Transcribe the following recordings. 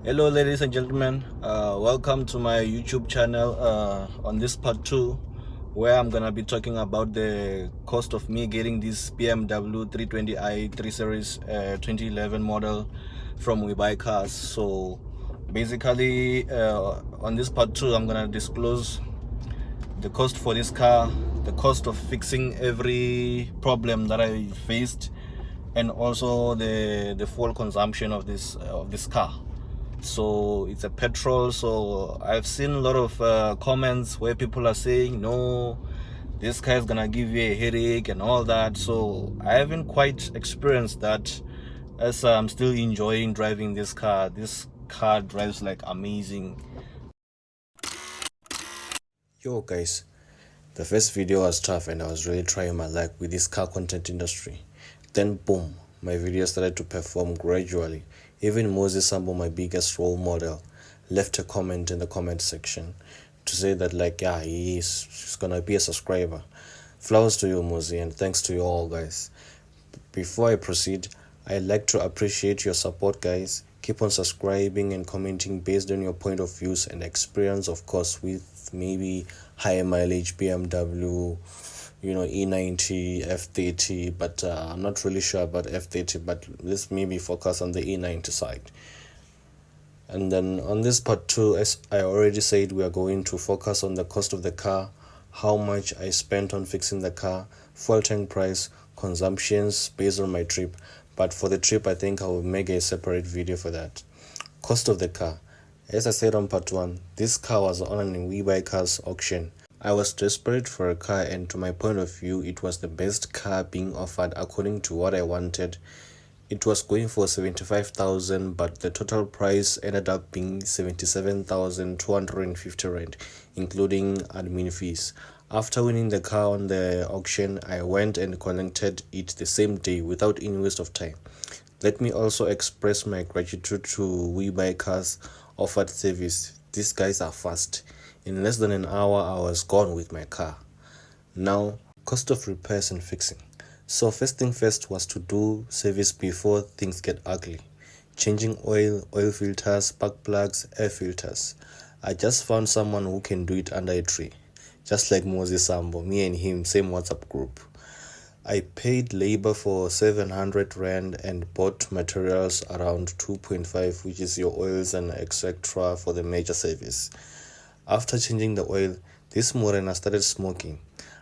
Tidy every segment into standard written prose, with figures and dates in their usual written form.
Hello ladies and gentlemen, welcome to my YouTube channel on this part 2, where I'm gonna be talking about the cost of me getting this BMW 320i 3 Series 2011 model from webuycars. So basically on this part 2 I'm gonna disclose the cost for this car, the cost of fixing every problem that I faced, and also the fuel consumption of this car. So it's a petrol. So I've seen a lot of comments where people are saying, no, this car is gonna give you a headache and all that. So I haven't quite experienced that, as I'm still enjoying driving this car. This car drives like amazing. Yo guys, the first video was tough and I was really trying my luck with this car content industry. Then boom, my video started to perform gradually. Even Moses Sambo, my biggest role model, left a comment in the comment section to say that he's gonna be a subscriber. Flowers to you, Moses, and thanks to you all guys. Before I proceed, I'd like to appreciate your support guys. Keep on subscribing and commenting based on your point of views and experience, of course, with maybe higher mileage BMW, E90, F30, but I'm not really sure about F30, but let's maybe focus on the E90 side. And then on this part 2, as I already said, we are going to focus on the cost of the car, how much I spent on fixing the car, fuel tank price, consumptions based on my trip. But for the trip, I think I will make a separate video for that. Cost of the car. As I said on part 1, this car was on a webuycars auction. I was desperate for a car, and to my point of view, it was the best car being offered according to what I wanted. It was going for 75,000, but the total price ended up being 77,250 rand, including admin fees. After winning the car on the auction, I went and collected it the same day without any waste of time. Let me also express my gratitude to webuycars offered service. These guys are fast. In less than an hour, I was gone with my car. Now, cost of repairs and fixing. So first thing first was to do service before things get ugly. Changing oil filters, spark plugs, air filters. I just found someone who can do it under a tree. Just like Moses Sambo, me and him, same WhatsApp group. I paid labor for 700 rand and bought materials around 2.5, which is your oils and etc. for the major service. After changing the oil, this morena started smoking.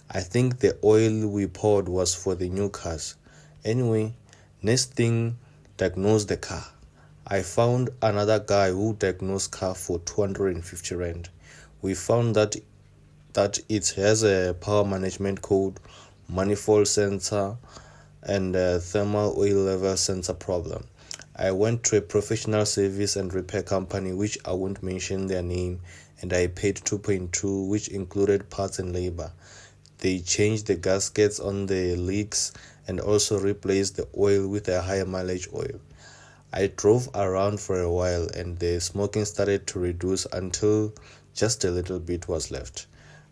I think the oil we poured was for the new cars. Anyway, next thing, diagnose the car. I found another guy who diagnosed car for 250 rand. We found that it has a power management code, manifold sensor, and a thermal oil level sensor problem. I went to a professional service and repair company, which I won't mention their name, and I paid 2.2, which included parts and labor. They changed the gaskets on the leaks and also replaced the oil with a higher mileage oil. I drove around for a while and the smoking started to reduce until just a little bit was left.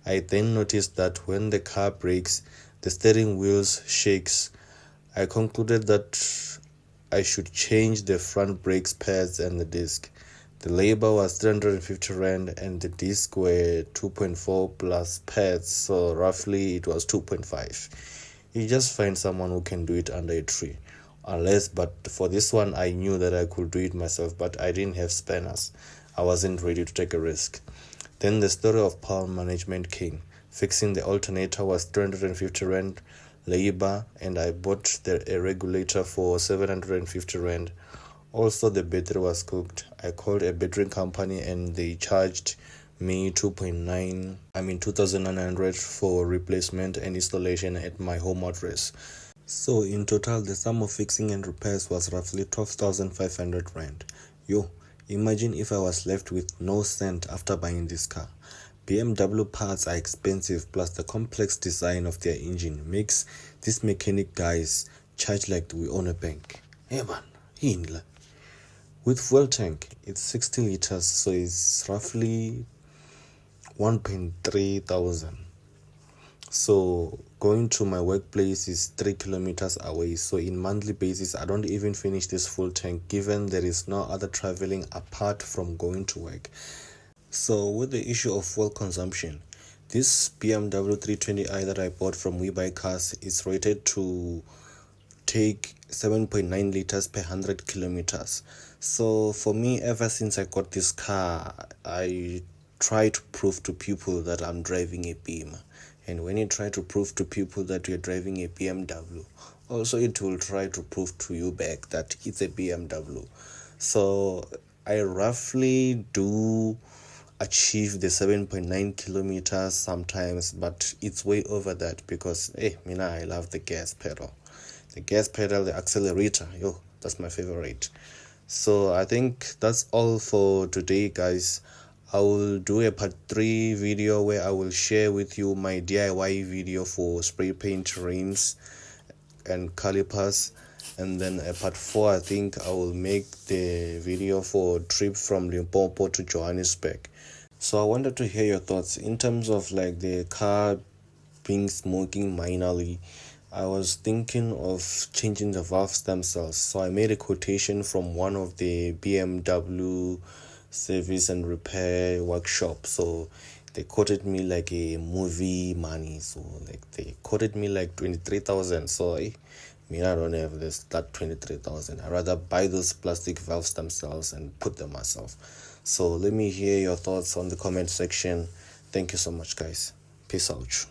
I then noticed that when the car brakes, the steering wheels shakes. I concluded that I should change the front brakes pads and the disc. The labor was 350 rand and the disc were 2.4 plus pads, so roughly it was 2.5. You just find someone who can do it under a tree. But for this one I knew that I could do it myself, but I didn't have spanners. I wasn't ready to take a risk. Then the story of power management came. Fixing the alternator was 350 rand labor, and I bought a regulator for 750 rand. Also, the battery was cooked. I called a battery company and they charged me 2,900 for replacement and installation at my home address. So in total, the sum of fixing and repairs was roughly 12,500 rand. Yo, imagine if I was left with no cent after buying this car. BMW parts are expensive, plus the complex design of their engine makes these mechanic guys charge like we own a bank. Hey man, Hindla. With fuel tank, it's 60 liters, so it's roughly 1.3 thousand. So going to my workplace is 3 kilometers away, so in monthly basis I don't even finish this full tank, given there is no other traveling apart from going to work. So with the issue of fuel consumption, this BMW 320i that I bought from webuycars is rated to take 7.9 liters per 100 kilometers. So for me, ever since I got this car, I try to prove to people that I'm driving a Beamer. And when you try to prove to people that you're driving a BMW, also it will try to prove to you back that it's a BMW. So I roughly do achieve the 7.9 kilometers sometimes, but it's way over that because I love the gas pedal. The gas pedal, the accelerator, that's my favorite. So I think that's all for today, guys. I will do a part 3 video where I will share with you my DIY video for spray paint rims and calipers, and then a part 4 I think I will make the video for a trip from Limpopo to Johannesburg. So I wanted to hear your thoughts in terms of like the car being smoking minorly. I was thinking of changing the valves themselves, so I made a quotation from one of the BMW service and repair workshop. So they quoted me like a movie money, so like they quoted me like 23,000. So I don't have that 23,000. I'd rather buy those plastic valves themselves and put them myself. So let me hear your thoughts on the comment section. Thank you so much, guys. Peace out.